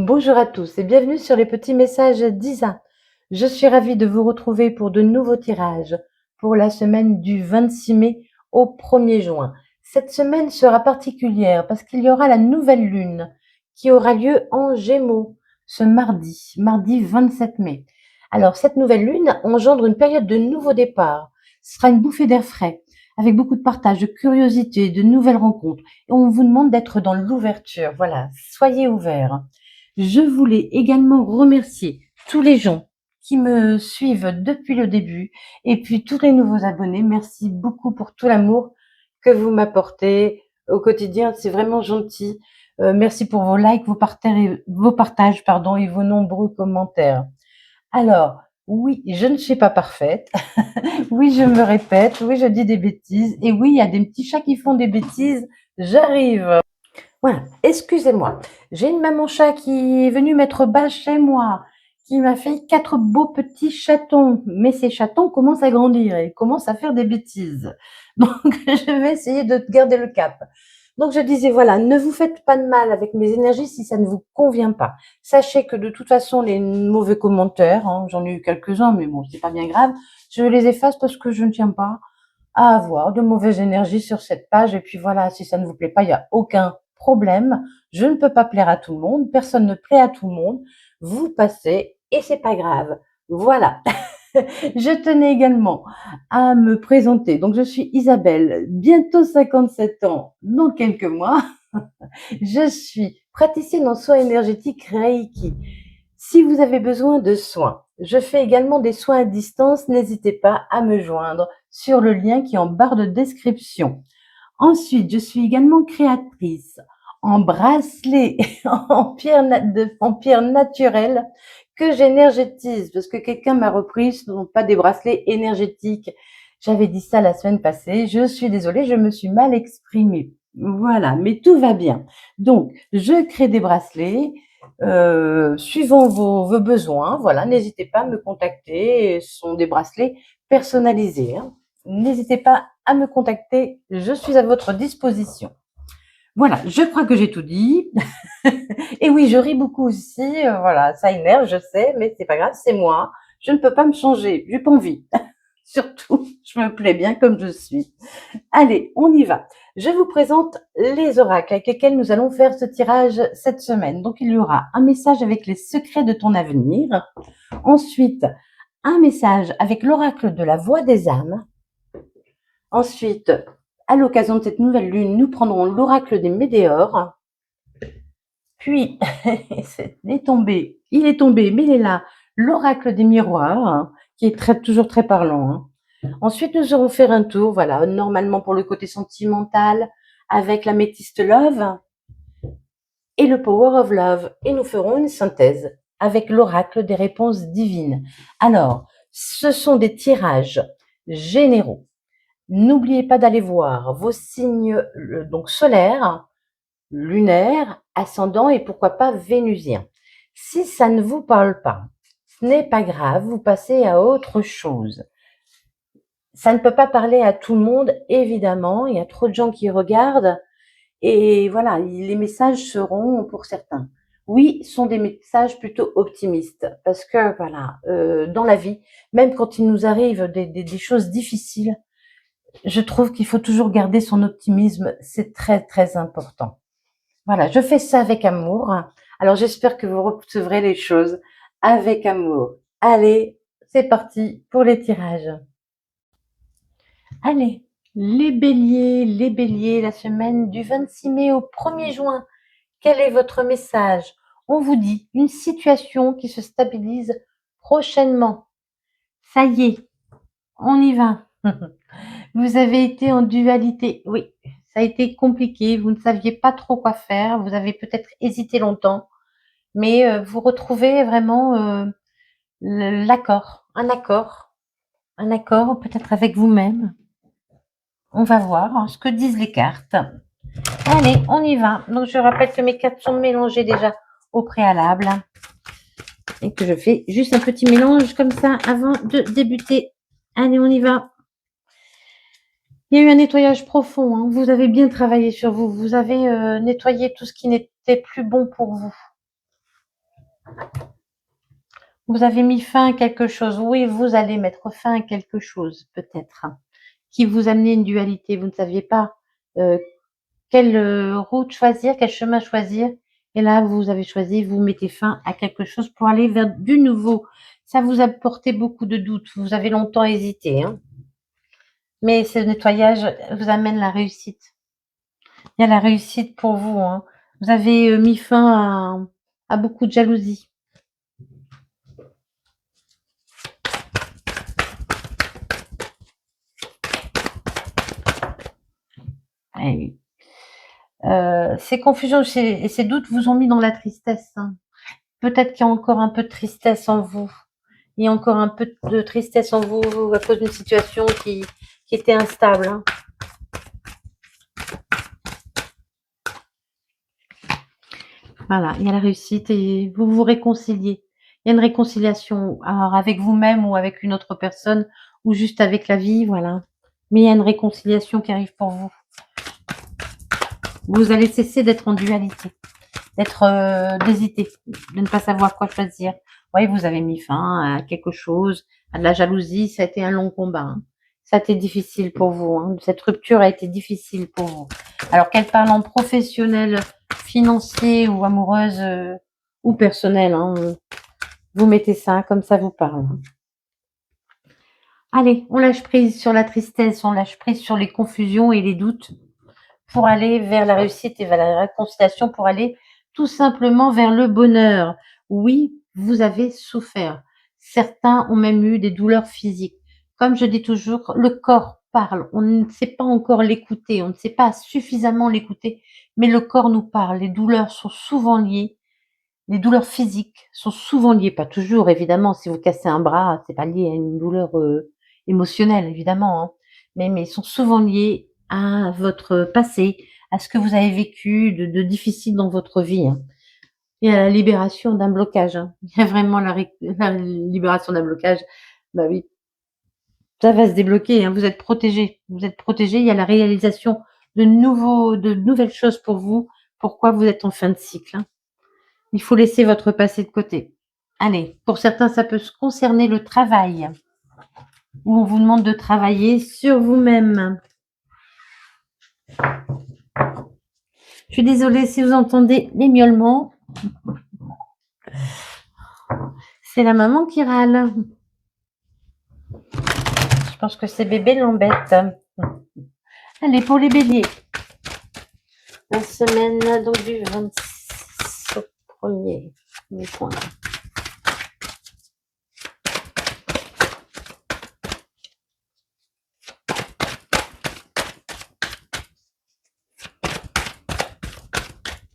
Bonjour à tous et bienvenue sur les petits messages d'Isa. Je suis ravie de vous retrouver pour de nouveaux tirages pour la semaine du 26 mai au 1er juin. Cette semaine sera particulière parce qu'il y aura la nouvelle lune qui aura lieu en Gémeaux ce mardi 27 mai. Alors cette nouvelle lune engendre une période de nouveau départ. Ce sera une bouffée d'air frais avec beaucoup de partage, de curiosité, de nouvelles rencontres. Et on vous demande d'être dans l'ouverture. Voilà, soyez ouverts. Je voulais également remercier tous les gens qui me suivent depuis le début et puis tous les nouveaux abonnés. Merci beaucoup pour tout l'amour que vous m'apportez au quotidien. C'est vraiment gentil. Merci pour vos likes, vos partages, pardon, et vos nombreux commentaires. Alors, oui, je ne suis pas parfaite. Oui, je me répète. Oui, je dis des bêtises. Et oui, il y a des petits chats qui font des bêtises. J'arrive. Voilà, excusez-moi. J'ai une maman chat qui est venue mettre bas chez moi, qui m'a fait 4 beaux petits chatons. Mais ces chatons commencent à grandir et commencent à faire des bêtises. Donc, je vais essayer de garder le cap. Donc, je disais, voilà, ne vous faites pas de mal avec mes énergies si ça ne vous convient pas. Sachez que de toute façon, les mauvais commentaires, hein, j'en ai eu quelques-uns, mais bon, c'est pas bien grave, je les efface parce que je ne tiens pas à avoir de mauvaises énergies sur cette page. Et puis voilà, si ça ne vous plaît pas, il n'y a aucun problème. Je ne peux pas plaire à tout le monde. Personne ne plaît à tout le monde. Vous passez et c'est pas grave. Voilà. Je tenais également à me présenter. Donc, je suis Isabelle, bientôt 57 ans dans quelques mois. Je suis praticienne en soins énergétiques Reiki. Si vous avez besoin de soins, je fais également des soins à distance. N'hésitez pas à me joindre sur le lien qui est en barre de description. Ensuite, je suis également créatrice en bracelet en pierre naturelle que j'énergétise parce que quelqu'un m'a repris, ce ne sont pas des bracelets énergétiques. J'avais dit ça la semaine passée. Je suis désolée, je me suis mal exprimée. Voilà, mais tout va bien. Donc, je crée des bracelets suivant vos besoins. Voilà, n'hésitez pas à me contacter. Ce sont des bracelets personnalisés, hein. N'hésitez pas à me contacter, je suis à votre disposition. Voilà, je crois que j'ai tout dit. Et oui, je ris beaucoup aussi. Voilà, ça énerve, je sais, mais c'est pas grave, c'est moi. Je ne peux pas me changer, j'ai pas envie. Surtout, je me plais bien comme je suis. Allez, on y va. Je vous présente les oracles avec lesquels nous allons faire ce tirage cette semaine. Donc, il y aura un message avec les secrets de ton avenir. Ensuite, un message avec l'oracle de la voix des âmes. Ensuite, à l'occasion de cette nouvelle lune, nous prendrons l'oracle des météores. Puis, il est tombé, mais il est là, l'oracle des miroirs, hein, qui est toujours très parlant, hein. Ensuite, nous aurons fait un tour, voilà, normalement pour le côté sentimental, avec la métiste love et le power of love. Et nous ferons une synthèse avec l'oracle des réponses divines. Alors, ce sont des tirages généraux. N'oubliez pas d'aller voir vos signes donc solaires, lunaires, ascendants et pourquoi pas vénusiens. Si ça ne vous parle pas, ce n'est pas grave, vous passez à autre chose. Ça ne peut pas parler à tout le monde, évidemment. Il y a trop de gens qui regardent et voilà, les messages seront pour certains. Oui, ce sont des messages plutôt optimistes parce que voilà, dans la vie, même quand il nous arrive des choses difficiles, je trouve qu'il faut toujours garder son optimisme, c'est très très important. Voilà, je fais ça avec amour. Alors j'espère que vous recevrez les choses avec amour. Allez, c'est parti pour les tirages. Allez, les béliers, la semaine du 26 mai au 1er juin. Quel est votre message? On vous dit une situation qui se stabilise prochainement. Ça y est, on y va. Vous avez été en dualité. Oui, ça a été compliqué. Vous ne saviez pas trop quoi faire. Vous avez peut-être hésité longtemps, mais vous retrouvez vraiment l'accord, un accord peut-être avec vous-même. On va voir hein, ce que disent les cartes. Allez, on y va. Donc je rappelle que mes cartes sont mélangées déjà au préalable et que je fais juste un petit mélange comme ça avant de débuter. Allez, on y va. Il y a eu un nettoyage profond, hein. Vous avez bien travaillé sur vous. Vous avez nettoyé tout ce qui n'était plus bon pour vous. Vous avez mis fin à quelque chose. Oui, vous allez mettre fin à quelque chose, peut-être, hein, qui vous amenait une dualité. Vous ne saviez pas euh, quelle route choisir, quel chemin choisir. Et là, vous avez choisi, vous mettez fin à quelque chose pour aller vers du nouveau. Ça vous a porté beaucoup de doutes. Vous avez longtemps hésité, hein. Mais ce nettoyage vous amène la réussite. Il y a la réussite pour vous, hein. Vous avez mis fin à beaucoup de jalousie. Eh oui. Ces confusions et ces doutes vous ont mis dans la tristesse, hein. Peut-être qu'il y a encore un peu de tristesse en vous. Il y a encore un peu de tristesse en vous à cause d'une situation qui était instable, hein. Voilà, il y a la réussite et vous vous réconciliez. Il y a une réconciliation, alors avec vous-même ou avec une autre personne ou juste avec la vie, voilà. Mais il y a une réconciliation qui arrive pour vous. Vous allez cesser d'être en dualité, d'être d'hésiter, de ne pas savoir quoi choisir. Oui, vous avez mis fin à quelque chose, à de la jalousie, ça a été un long combat, hein. Ça a été difficile pour vous, hein. Cette rupture a été difficile pour vous. Alors qu'elle parle en professionnel, financier ou amoureuse ou personnel, hein, vous mettez ça comme ça vous parle. Allez, on lâche prise sur la tristesse, on lâche prise sur les confusions et les doutes pour aller vers la réussite et vers la réconciliation, pour aller tout simplement vers le bonheur. Oui, vous avez souffert. Certains ont même eu des douleurs physiques. Comme je dis toujours, le corps parle. On ne sait pas encore l'écouter, on ne sait pas suffisamment l'écouter, mais le corps nous parle. Les douleurs sont souvent liées. Les douleurs physiques sont souvent liées, pas toujours évidemment. Si vous cassez un bras, c'est pas lié à une douleur émotionnelle évidemment, hein, mais sont souvent liées à votre passé, à ce que vous avez vécu de difficile dans votre vie, hein, et à la libération d'un blocage, hein. Il y a vraiment la libération d'un blocage. Bah oui, ça va se débloquer, hein. Vous êtes protégé, vous êtes protégé. Il y a la réalisation de nouvelles choses pour vous. Pourquoi vous êtes en fin de cycle, hein. Il faut laisser votre passé de côté. Allez, pour certains, ça peut concerner le travail, où on vous demande de travailler sur vous-même. Je suis désolée si vous entendez les miaulements. C'est la maman qui râle. Je pense que ces bébés l'embêtent. Allez, pour les béliers. La semaine donc du 26 au 1er juin.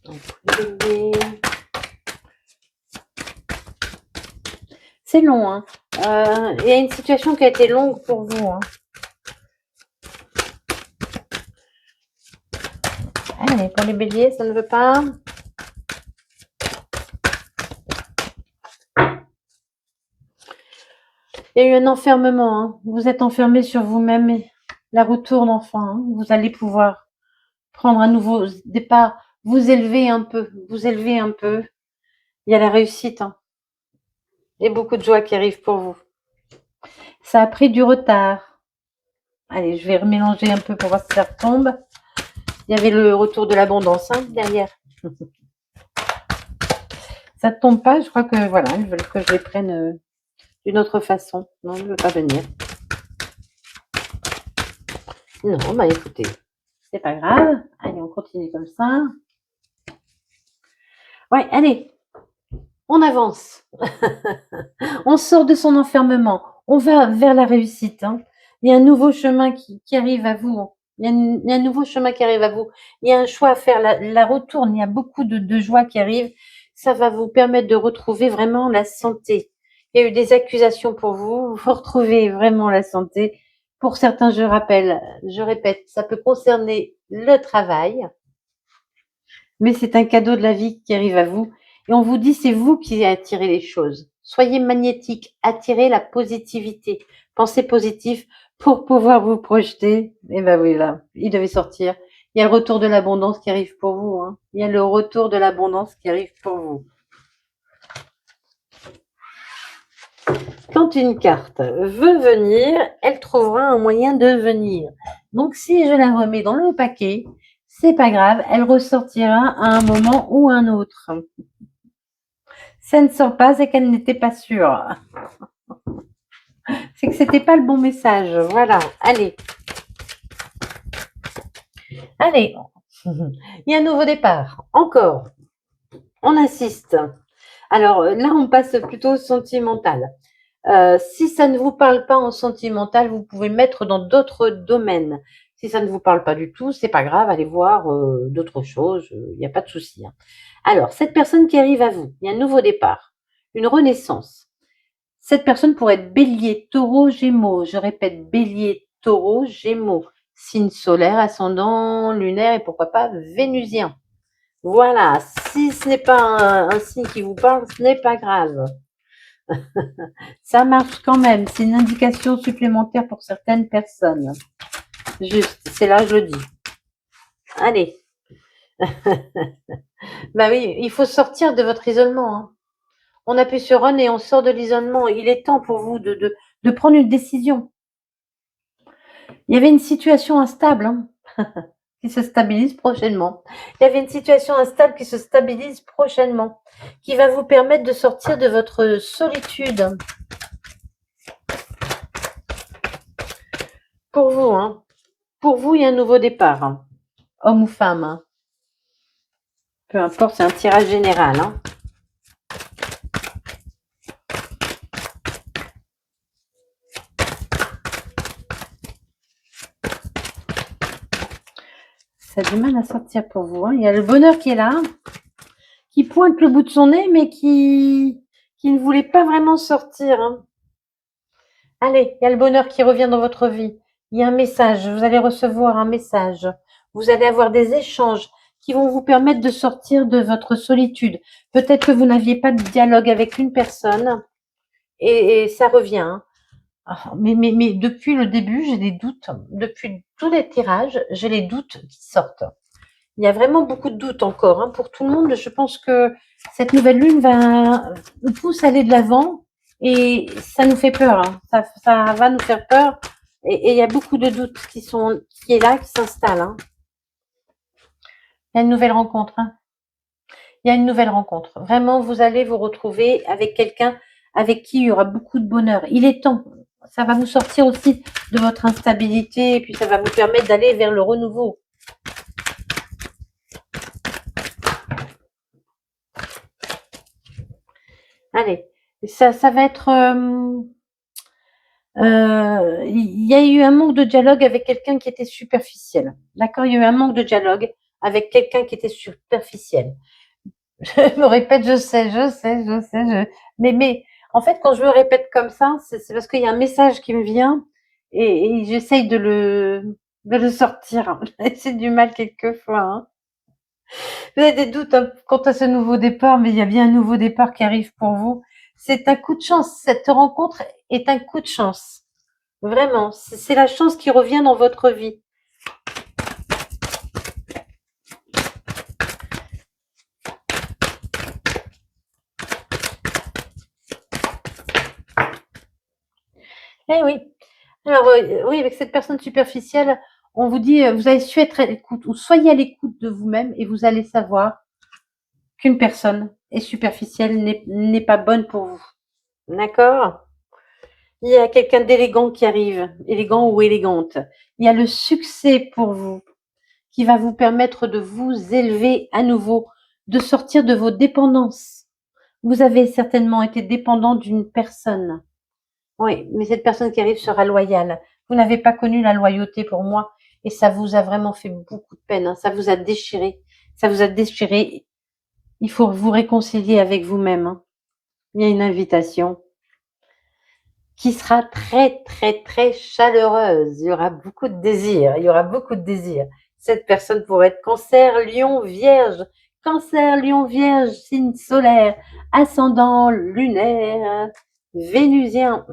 Donc, les béliers. C'est long, hein. Il y a une situation qui a été longue pour vous, hein. Allez, pour les béliers, ça ne veut pas. Il y a eu un enfermement, hein. Vous êtes enfermé sur vous-même et la roue tourne enfin, hein. Vous allez pouvoir prendre un nouveau départ, vous élever un peu, vous élever un peu. Il y a la réussite, hein. Il y a beaucoup de joie qui arrive pour vous. Ça a pris du retard. Allez, je vais remélanger un peu pour voir si ça retombe. Il y avait le retour de l'abondance, hein, derrière. Ça ne tombe pas, je crois que voilà, ils veulent que je les prenne d'une autre façon. Non, je ne veux pas venir. Non, bah écoutez, c'est pas grave. Allez, on continue comme ça. Ouais, allez, on avance. On sort de son enfermement. On va vers la réussite, hein. Il y a un nouveau chemin qui arrive à vous. Il y a un nouveau chemin qui arrive à vous. Il y a un choix à faire. La retourne. Il y a beaucoup de joie qui arrive. Ça va vous permettre de retrouver vraiment la santé. Il y a eu des accusations pour vous. Vous retrouvez vraiment la santé. Pour certains, je répète, ça peut concerner le travail, mais c'est un cadeau de la vie qui arrive à vous. Et on vous dit, c'est vous qui attirez les choses. Soyez magnétique, attirez la positivité. Pensez positif pour pouvoir vous projeter. Et ben oui, là, il devait sortir. Il y a le retour de l'abondance qui arrive pour vous, hein. Il y a le retour de l'abondance qui arrive pour vous. Quand une carte veut venir, elle trouvera un moyen de venir. Donc, si je la remets dans le paquet, c'est pas grave, elle ressortira à un moment ou un autre. Ça ne sort pas, c'est qu'elle n'était pas sûre. C'est que c'était pas le bon message. Voilà. Allez. Allez. Il y a un nouveau départ. Encore. On insiste. Alors là, on passe plutôt au sentimental. Si ça ne vous parle pas en sentimental, vous pouvez le mettre dans d'autres domaines. Si ça ne vous parle pas du tout, c'est pas grave, allez voir d'autres choses, il n'y a pas de souci. Hein. Alors, cette personne qui arrive à vous, il y a un nouveau départ, une renaissance. Cette personne pourrait être bélier, taureau, gémeaux. Je répète, bélier, taureau, gémeaux. Signe solaire, ascendant, lunaire et pourquoi pas vénusien. Voilà, si ce n'est pas un signe qui vous parle, ce n'est pas grave. Ça marche quand même, c'est une indication supplémentaire pour certaines personnes. Juste, c'est là, je le dis. Allez. Bah oui, il faut sortir de votre isolement. Hein. On appuie sur on et on sort de l'isolement. Il est temps pour vous de prendre une décision. Il y avait une situation instable hein, qui se stabilise prochainement. Il y avait une situation instable qui se stabilise prochainement, qui va vous permettre de sortir de votre solitude. Pour vous, hein. Pour vous, il y a un nouveau départ. Hein. Homme ou femme. Hein. Peu importe, c'est un tirage général. Hein. Ça a du mal à sortir pour vous. Hein. Il y a le bonheur qui est là, qui pointe le bout de son nez, mais qui ne voulait pas vraiment sortir. Hein. Allez, il y a le bonheur qui revient dans votre vie. Il y a un message, vous allez recevoir un message. Vous allez avoir des échanges qui vont vous permettre de sortir de votre solitude. Peut-être que vous n'aviez pas de dialogue avec une personne et ça revient. Hein. Mais depuis le début, j'ai des doutes. Depuis tous les tirages, j'ai les doutes qui sortent. Il y a vraiment beaucoup de doutes encore. Hein. Pour tout le monde, je pense que cette nouvelle lune nous pousse à aller de l'avant et ça nous fait peur. Hein. Ça va nous faire peur et il y a beaucoup de doutes qui est là, qui s'installent. Hein. Il y a une nouvelle rencontre. Hein. Il y a une nouvelle rencontre. Vraiment, vous allez vous retrouver avec quelqu'un avec qui il y aura beaucoup de bonheur. Il est temps. Ça va vous sortir aussi de votre instabilité et puis ça va vous permettre d'aller vers le renouveau. Allez, ça va être. Il y a eu un manque de dialogue avec quelqu'un qui était superficiel. D'accord. Il y a eu un manque de dialogue avec quelqu'un qui était superficiel. Je me répète, je sais. Mais en fait, quand je me répète comme ça, c'est parce qu'il y a un message qui me vient et j'essaye de le sortir. C'est du mal quelquefois. Hein. Vous avez des doutes hein, quant à ce nouveau départ, mais il y a bien un nouveau départ qui arrive pour vous. C'est un coup de chance. Cette rencontre est un coup de chance. Vraiment, c'est la chance qui revient dans votre vie. Eh oui. Alors, oui, avec cette personne superficielle, on vous dit, vous avez su être à l'écoute, ou soyez à l'écoute de vous-même et vous allez savoir qu'une personne est superficielle, n'est pas bonne pour vous. D'accord? Il y a quelqu'un d'élégant qui arrive, élégant ou élégante. Il y a le succès pour vous qui va vous permettre de vous élever à nouveau, de sortir de vos dépendances. Vous avez certainement été dépendant d'une personne. Oui, mais cette personne qui arrive sera loyale. Vous n'avez pas connu la loyauté pour moi et ça vous a vraiment fait beaucoup de peine. Hein. Ça vous a déchiré. Ça vous a déchiré. Il faut vous réconcilier avec vous-même. Hein. Il y a une invitation qui sera très, très, très chaleureuse. Il y aura beaucoup de désir. Il y aura beaucoup de désir. Cette personne pourrait être cancer, lion, vierge. Cancer, lion, vierge, signe solaire, ascendant, lunaire, vénusien.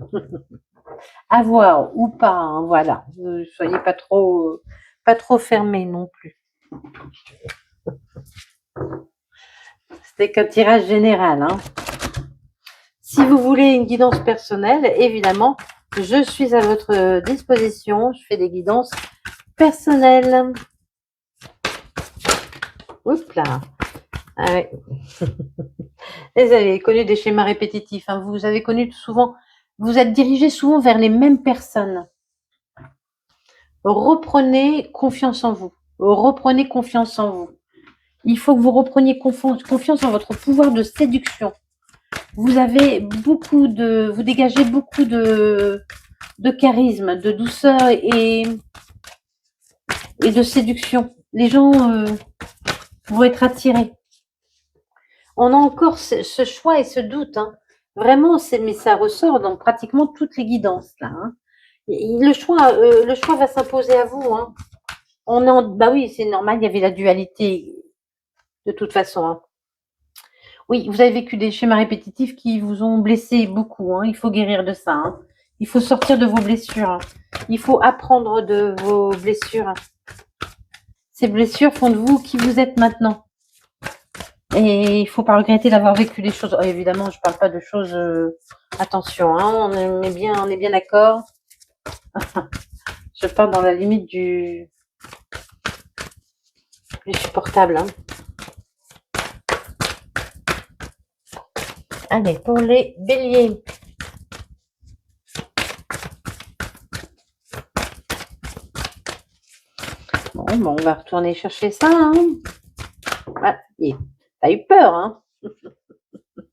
À voir ou pas, hein, voilà. Ne soyez pas trop fermés non plus. C'était qu'un tirage général. Hein. Si vous voulez une guidance personnelle, évidemment, je suis à votre disposition. Je fais des guidances personnelles. Oups là. Ah ouais. Vous avez connu des schémas répétitifs. Hein. Vous avez connu souvent, vous êtes dirigé souvent vers les mêmes personnes. Reprenez confiance en vous. Reprenez confiance en vous. Il faut que vous repreniez confiance en votre pouvoir de séduction. Vous avez vous dégagez beaucoup de charisme, de douceur et de séduction. Les gens vont être attirés. On a encore ce choix et ce doute. Hein. Vraiment, mais ça ressort dans pratiquement toutes les guidances là. Hein. Le choix va s'imposer à vous. Hein. Bah oui, c'est normal. Il y avait la dualité de toute façon. Hein. Oui, vous avez vécu des schémas répétitifs qui vous ont blessé beaucoup. Hein. Il faut guérir de ça. Hein. Il faut sortir de vos blessures. Hein. Il faut apprendre de vos blessures. Ces blessures font de vous qui vous êtes maintenant. Et il ne faut pas regretter d'avoir vécu des choses. Oh, évidemment, je ne parle pas de choses. Attention, hein, on est bien d'accord. Je parle dans la limite du supportable. Hein. Allez, pour les béliers. Bon, on va retourner chercher ça. Hein. Ah, t'as eu peur, hein.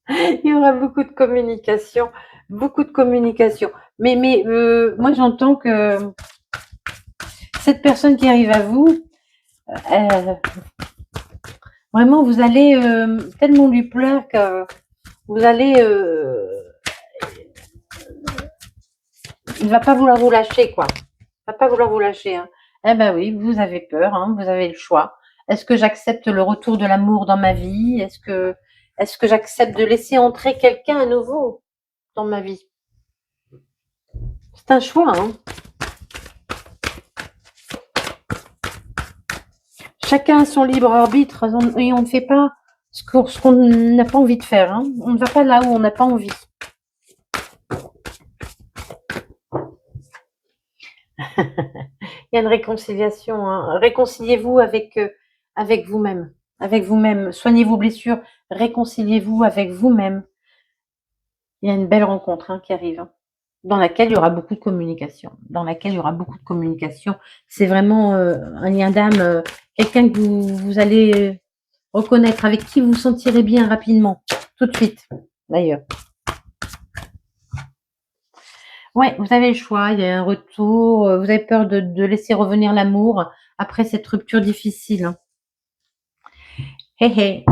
Il y aura beaucoup de communication. Mais moi, j'entends que cette personne qui arrive à vous, vraiment, vous allez tellement lui plaire que vous allez... il va pas vouloir vous lâcher, quoi. Il va pas vouloir vous lâcher. Hein. Eh ben oui, vous avez peur, hein, vous avez le choix. Est-ce que j'accepte le retour de l'amour dans ma vie? Est-ce que j'accepte de laisser entrer quelqu'un à nouveau dans ma vie? C'est un choix. Hein. Chacun a son libre arbitre et on ne fait pas ce qu'on n'a pas envie de faire. Hein. On ne va pas là où on n'a pas envie. Il y a une réconciliation. Hein. Réconciliez-vous avec vous-même. Avec vous-même. Soignez vos blessures. Réconciliez-vous avec vous-même. Il y a une belle rencontre hein, qui arrive. Hein, dans laquelle il y aura beaucoup de communication. C'est vraiment un lien d'âme. Quelqu'un que vous allez reconnaître, avec qui vous vous sentirez bien rapidement. Tout de suite, d'ailleurs. Ouais, vous avez le choix, il y a un retour, vous avez peur de laisser revenir l'amour après cette rupture difficile. Hein. Hé hé,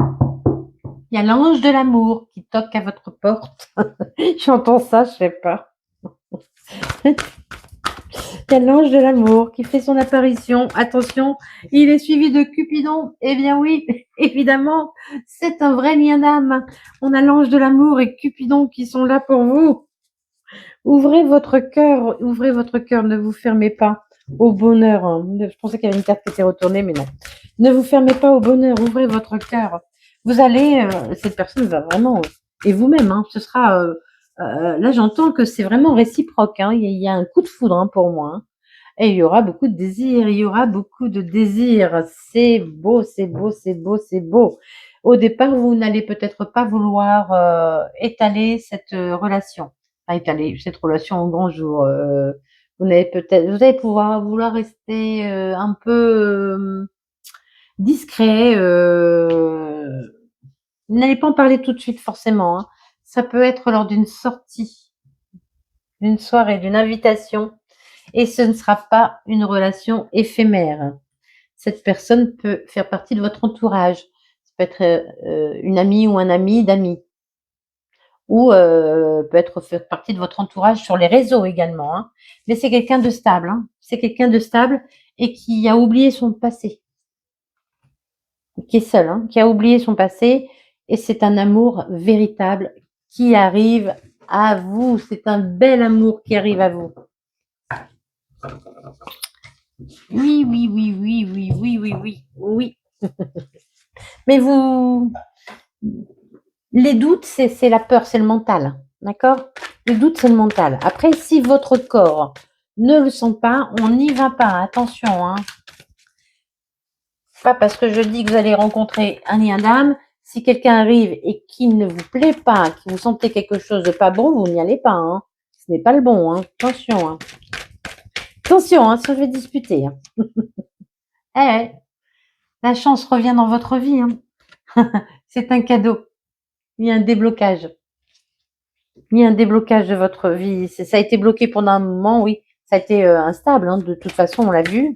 il y a l'ange de l'amour qui toque à votre porte. J'entends ça, je sais pas. Il y a l'ange de l'amour qui fait son apparition. Attention, il est suivi de Cupidon. Eh bien oui, évidemment, c'est un vrai lien d'âme. On a l'ange de l'amour et Cupidon qui sont là pour vous. Ouvrez votre cœur, ne vous fermez pas au bonheur. Hein. Je pensais qu'il y avait une carte qui était retournée, mais non. Ne vous fermez pas au bonheur, ouvrez votre cœur. Vous allez, cette personne va vraiment, et vous-même, hein, ce sera, là j'entends que c'est vraiment réciproque. Hein. Il y a un coup de foudre hein, pour moi. Hein. Et il y aura beaucoup de désirs, C'est beau, c'est beau, c'est beau, c'est beau. Au départ, vous n'allez peut-être pas vouloir étaler cette relation. Pas étaler cette relation au grand jour. Vous allez vouloir rester un peu discret. Vous n'allez pas en parler tout de suite forcément. Hein. Ça peut être lors d'une sortie, d'une soirée, d'une invitation. Et ce ne sera pas une relation éphémère. Cette personne peut faire partie de votre entourage. Ça peut être une amie ou un ami d'amis. Ou peut faire partie de votre entourage sur les réseaux également. Hein. Mais c'est quelqu'un de stable. Hein. C'est quelqu'un de stable et qui a oublié son passé. Qui est seul, hein, qui a oublié son passé. Et c'est un amour véritable qui arrive à vous. C'est un bel amour qui arrive à vous. Oui. Mais les doutes, c'est la peur, c'est le mental. D'accord? Le doute, c'est le mental. Après, si votre corps ne le sent pas, on n'y va pas. Attention, hein. Pas parce que je dis que vous allez rencontrer un lien d'âme. Si quelqu'un arrive et qui ne vous plaît pas, que vous sentez quelque chose de pas bon, vous n'y allez pas, hein. Ce n'est pas le bon, hein. Attention, hein. Attention, hein, si je vais disputer, hein. Eh, ouais, la chance revient dans votre vie, hein. C'est un cadeau. Il y a un déblocage. Il y a un déblocage de votre vie. Ça a été bloqué pendant un moment, oui. Ça a été instable, hein. De toute façon, on l'a vu.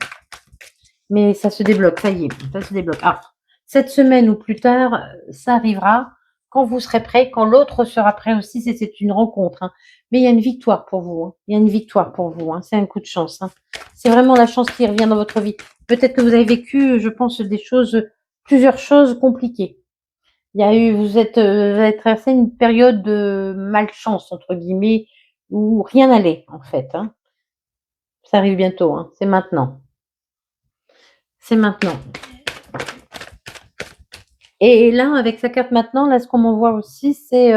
Mais ça se débloque, ça y est, ça se débloque. Alors, cette semaine ou plus tard, ça arrivera quand vous serez prêt, quand l'autre sera prêt aussi, c'est une rencontre, hein. Mais il y a une victoire pour vous, hein. Il y a une victoire pour vous, hein. C'est un coup de chance, hein. C'est vraiment la chance qui revient dans votre vie. Peut-être que vous avez vécu, je pense, plusieurs choses compliquées. Il y a eu, vous avez traversé une période de malchance, entre guillemets, où rien n'allait, en fait, hein. Ça arrive bientôt, hein. C'est maintenant. C'est maintenant. Et là, avec sa carte maintenant, là, ce qu'on m'envoie aussi, c'est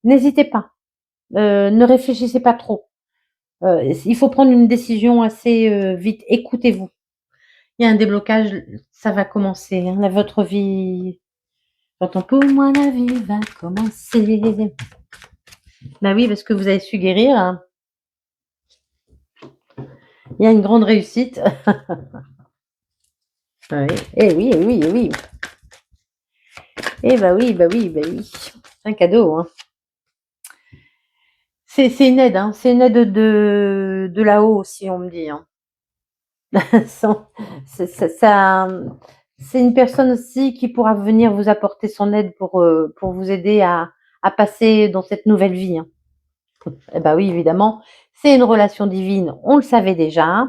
n'hésitez pas, ne réfléchissez pas trop. Il faut prendre une décision assez vite. Écoutez-vous. Il y a un déblocage, ça va commencer, hein, votre vie. J'entends pour moi, la vie va commencer. Bah oui, parce que vous avez su guérir, hein. Il y a une grande réussite. Oui. Eh oui, eh oui, eh oui. Eh bah oui, bah oui, bah oui. C'est un cadeau, hein. C'est une aide, hein. C'est une aide de là-haut, si on me dit, hein. Sans- c'est une personne aussi qui pourra venir vous apporter son aide pour vous aider à passer dans cette nouvelle vie, hein. Eh ben oui, évidemment, c'est une relation divine, on le savait déjà.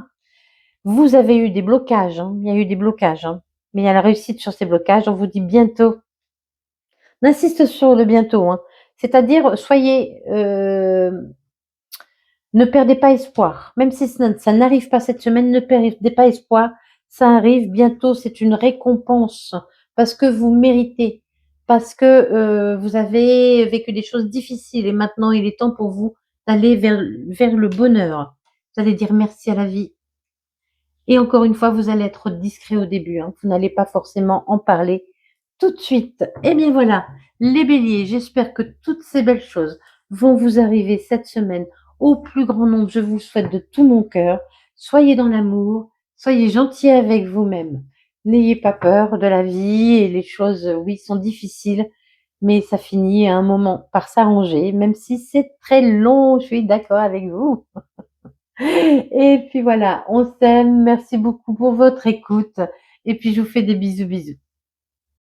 Vous avez eu des blocages, hein, il y a eu des blocages, hein, mais il y a la réussite sur ces blocages. On vous dit bientôt. On insiste sur le bientôt, hein. C'est-à-dire, soyez, ne perdez pas espoir. Même si ça n'arrive pas cette semaine, ne perdez pas espoir. Ça arrive bientôt. C'est une récompense parce que vous méritez, parce que vous avez vécu des choses difficiles et maintenant il est temps pour vous d'aller vers le bonheur. Vous allez dire merci à la vie. Et encore une fois, vous allez être discret au début, hein. Vous n'allez pas forcément en parler tout de suite. Eh bien voilà, les béliers, j'espère que toutes ces belles choses vont vous arriver cette semaine au plus grand nombre. Je vous le souhaite de tout mon cœur. Soyez dans l'amour, soyez gentils avec vous-même. N'ayez pas peur de la vie et les choses, oui, sont difficiles, mais ça finit à un moment par s'arranger, même si c'est très long, je suis d'accord avec vous. Et puis voilà, on s'aime. Merci beaucoup pour votre écoute. Et puis je vous fais des bisous, bisous.